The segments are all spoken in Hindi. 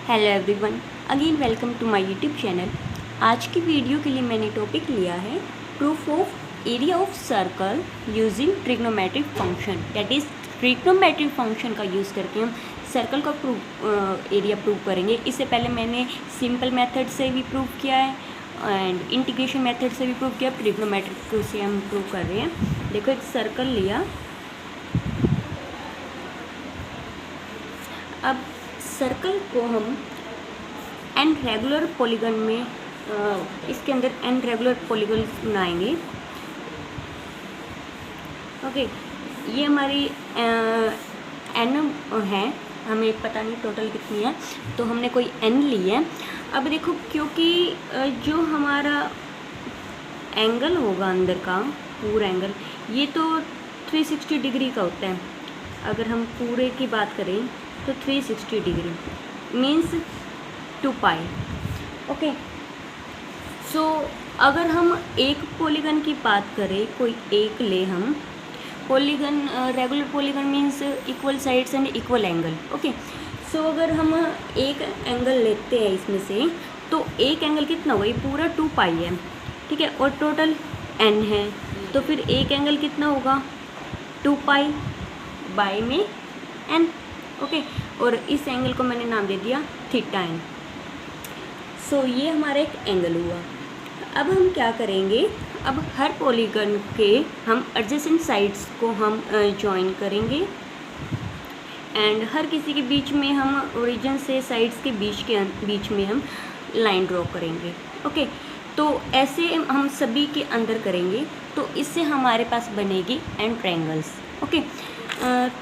Hello everyone, again welcome to my YouTube channel. आज की वीडियो के लिए मैंने टॉपिक लिया है proof of area of circle using trigonometric function. That is trigonometric function का यूज़ करके हम सर्कल का एरिया प्रूव करेंगे। इससे पहले मैंने सिंपल मेथड से भी प्रूव किया है एंड इंटीग्रेशन मेथड से भी प्रूव किया। ट्रिग्नोमेट्रिक से हम प्रूव कर रहे हैं। देखो, एक सर्कल लिया। अब सर्कल को हम एन रेगुलर पॉलीगन में इसके अंदर एन रेगुलर पॉलीगन बनाएंगे। ओके, ये हमारी एन है, हमें पता नहीं टोटल कितनी है, तो हमने कोई एन ली है। अब देखो, क्योंकि जो हमारा एंगल होगा अंदर का पूरा एंगल, ये तो 360 डिग्री का होता है। अगर हम पूरे की बात करें तो 360 डिग्री मीन्स 2 पाई। ओके, सो अगर हम एक पॉलीगन की बात करें, कोई एक ले हम polygon, regular polygon means equal sides and equal angle. Okay, so अगर हम एक एंगल लेते हैं इसमें से, तो एक एंगल कितना होगा? ये पूरा 2 पाई है, ठीक है, और टोटल n है, तो फिर एक एंगल कितना होगा? 2 पाई बाई में n। ओके, और इस एंगल को मैंने नाम दे दिया थीटा n। सो ये हमारा एक एंगल हुआ। अब हम क्या करेंगे? अब हर पॉलीगन के हम एडजेसेंट साइड्स को हम जॉइन करेंगे एंड हर किसी के बीच में हम ओरिजिन से साइड्स के बीच में हम लाइन ड्रॉ करेंगे। ओके, तो ऐसे हम सभी के अंदर करेंगे, तो इससे हमारे पास बनेगी एन ट्रायंगल्स। ओके,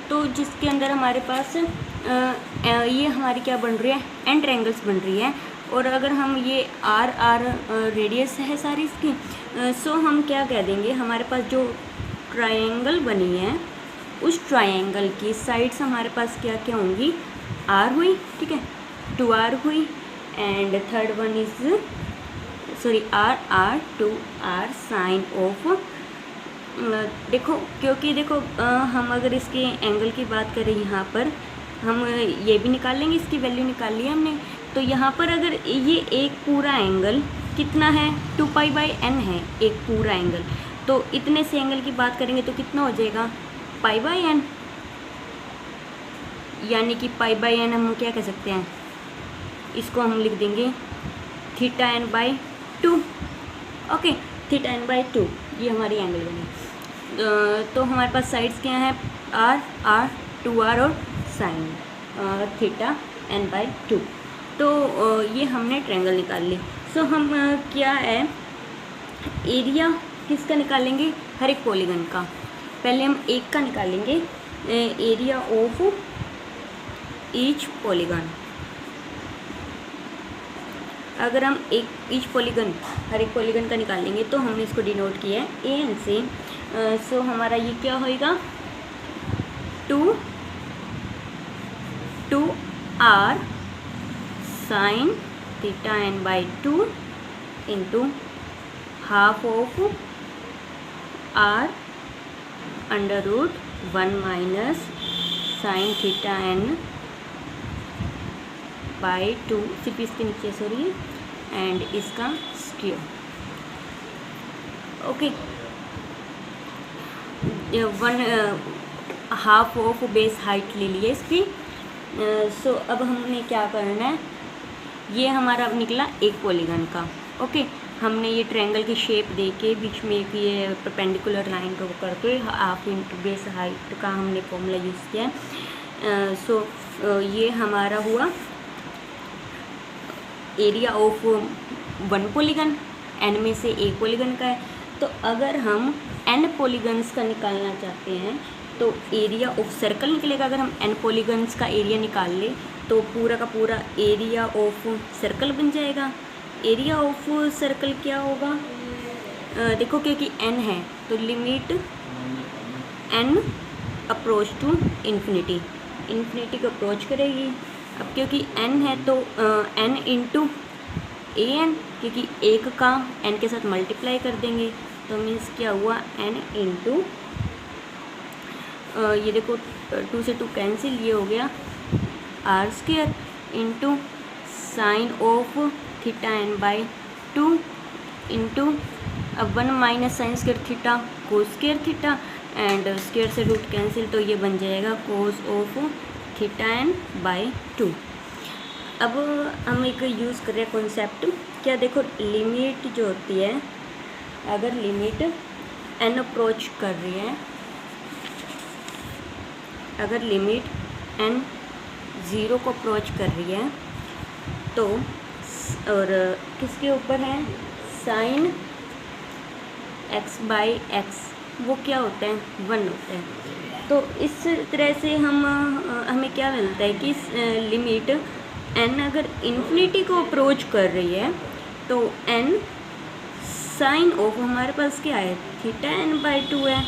तो जिसके अंदर हमारे पास ये हमारी क्या बन रही है? एन ट्रायंगल्स बन रही है। और अगर हम ये आर रेडियस है सारी इसकी, सो हम क्या कह देंगे? हमारे पास जो ट्रायंगल बनी है, उस ट्रायंगल की साइड्स हमारे पास क्या क्या होंगी? आर हुई, ठीक है, 2r हुई, and third one is R 2r sine of. देखो, क्योंकि देखो हम अगर इसके एंगल की बात करें, यहाँ पर हम ये भी निकाल लेंगे, इसकी वैल्यू निकाल ली हमने। तो यहाँ पर अगर ये एक पूरा एंगल कितना है? 2 पाई बाई n है एक पूरा एंगल, तो इतने से एंगल की बात करेंगे तो कितना हो जाएगा? Pi by n। यानी कि पाई बाई n हम क्या कह सकते हैं? इसको हम लिख देंगे theta n by 2। Okay, theta n by 2 ये हमारी एंगल बनी। तो हमारे पास साइड्स क्या हैं? r 2r और साइन थीटा n बाई 2। तो ये हमने ट्रायंगल निकाल ली। सो हम क्या है, एरिया किसका निकालेंगे? हर एक पॉलीगन का। पहले हम एक का निकालेंगे, एरिया ऑफ ईच पॉलीगन। अगर हम ईच पॉलीगन, हर एक पॉलीगन का निकालेंगे, तो हमने इसको डिनोट किया है एन से। सो हमारा ये क्या होएगा? 2r sine theta n by 2 into half of r under root 1 minus sine theta n by 2, सिर्फ इसके नीचे सॉरी, एंड इसका स्क्वायर। Okay, 1 half of base height ले लिए इसकी। सो अब हमने क्या करना है? ये हमारा निकला एक पॉलीगन का। ओके, हमने ये ट्रायंगल की शेप दे के बीच में एक ये परपेंडिकुलर लाइन ड्रॉ करके हाफ इंटू बेस हाइट का हमने फॉर्मूला यूज़ किया है। सो ये हमारा हुआ एरिया ऑफ 1 पॉलीगन। n में से एक पॉलीगन का है, तो अगर हम n पॉलीगन्स का निकालना चाहते हैं तो एरिया ऑफ सर्कल निकलेगा। अगर हम n पॉलीगन्स का एरिया निकाल ले, तो पूरा का पूरा एरिया ऑफ सर्कल बन जाएगा। एरिया ऑफ सर्कल क्या होगा? देखो, क्योंकि n है तो limit n approach to infinity को अप्रोच करेगी। अब क्योंकि n है तो n इंटू an, क्योंकि एक का n के साथ मल्टीप्लाई कर देंगे, तो मीन्स क्या हुआ? n इंटू ये देखो 2 से 2 कैंसिल, ये हो गया r square into sine of theta N by 2 into 1 minus sine square theta cos square theta and square से रूट कैंसिल, तो ये बन जाएगा cos of theta N by 2। अब हम एक यूज़ कर रहे हैं कॉन्सेप्ट, क्या देखो लिमिट जो होती है, अगर लिमिट एन अप्रोच कर रही है, अगर लिमिट एन 0 को अप्रोच कर रही है तो, और किसके ऊपर है, साइन x बाई एक्स, वो क्या होता है, 1 होता है। तो इस तरह से हमें क्या मिलता है कि लिमिट n अगर इन्फिनिटी को अप्रोच कर रही है तो n साइन ऑफ हमारे पास क्या है, थीटा n बाई 2 है,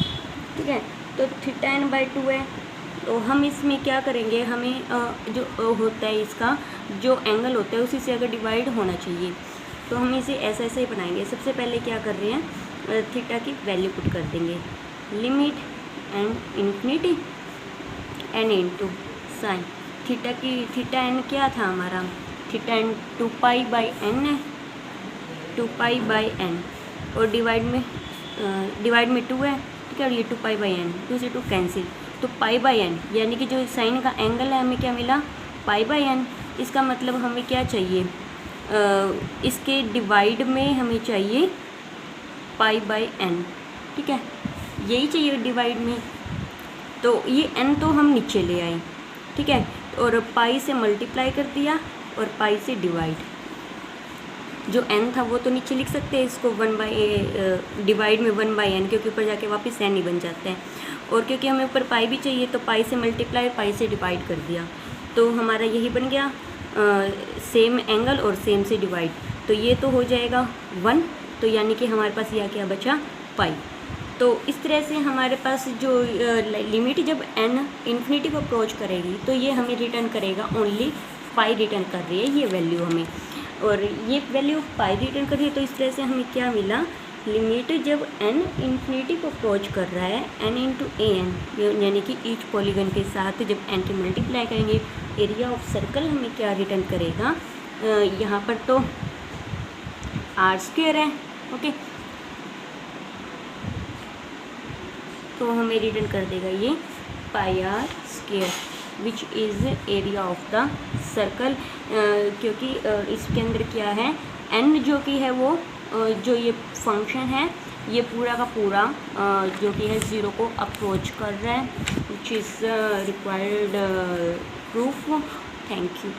ठीक है। तो थीटा n बाई 2 है, तो हम इसमें क्या करेंगे, हमें जो होता है इसका जो एंगल होता है उसी से अगर डिवाइड होना चाहिए, तो हम इसे ऐसा ऐसा ही बनाएंगे। सबसे पहले क्या कर रहे हैं, थीटा की वैल्यू पुट कर देंगे, limit N infinity N into sine theta N क्या था हमारा, theta N 2 pi by N है, 2 पाई बाई एन, और डिवाइड में 2 है, ठीक है, और ये 2 पाई बाई एन, 2 से 2 कैंसिल, तो पाई बाई एन, यानी कि जो साइन का एंगल है हमें क्या मिला, पाई बाई एन। इसका मतलब हमें क्या चाहिए, इसके डिवाइड में हमें चाहिए पाई बाई एन, ठीक है, यही चाहिए डिवाइड में। तो ये एन तो हम नीचे ले आए, ठीक है, और पाई से मल्टीप्लाई कर दिया और पाई से डिवाइड, जो n था वो तो नीचे लिख सकते हैं इसको 1 बाई डिवाइड में 1 बाई एन, क्योंकि ऊपर जाके वापस n ही बन जाता है, और क्योंकि हमें ऊपर पाई भी चाहिए तो पाई से मल्टीप्लाई और पाई से डिवाइड कर दिया, तो हमारा यही बन गया सेम एंगल और सेम से डिवाइड, तो ये तो हो जाएगा 1, तो यानी कि हमारे पास यह क्या बचा, पाई। तो इस तरह से हमारे पास जो लिमिट जब n इन्फिनिटी को अप्रोच करेगी तो ये हमें रिटर्न करेगा ओनली पाई रिटर्न कर रही है ये वैल्यू हमें, और ये वैल्यू पाई रिटर्न कर रही है। तो इस तरह से हमें क्या मिला, लिमिट जब n इन्फिनिटी को अप्रोच कर रहा है n इंटू ए एन, यानी कि ईच पॉलीगन के साथ जब n की मल्टीप्लाई करेंगे एरिया ऑफ सर्कल हमें क्या रिटर्न करेगा, यहाँ पर तो आर स्क्वायर है, ओके, तो हमें रिटर्न कर देगा ये pi r square which is area of the circle, क्योंकि इसके अंदर क्या है, n जो कि है वो जो ये फंक्शन है ये पूरा का पूरा जो कि है 0 को अप्रोच कर रहा है, which is required proof. Thank you.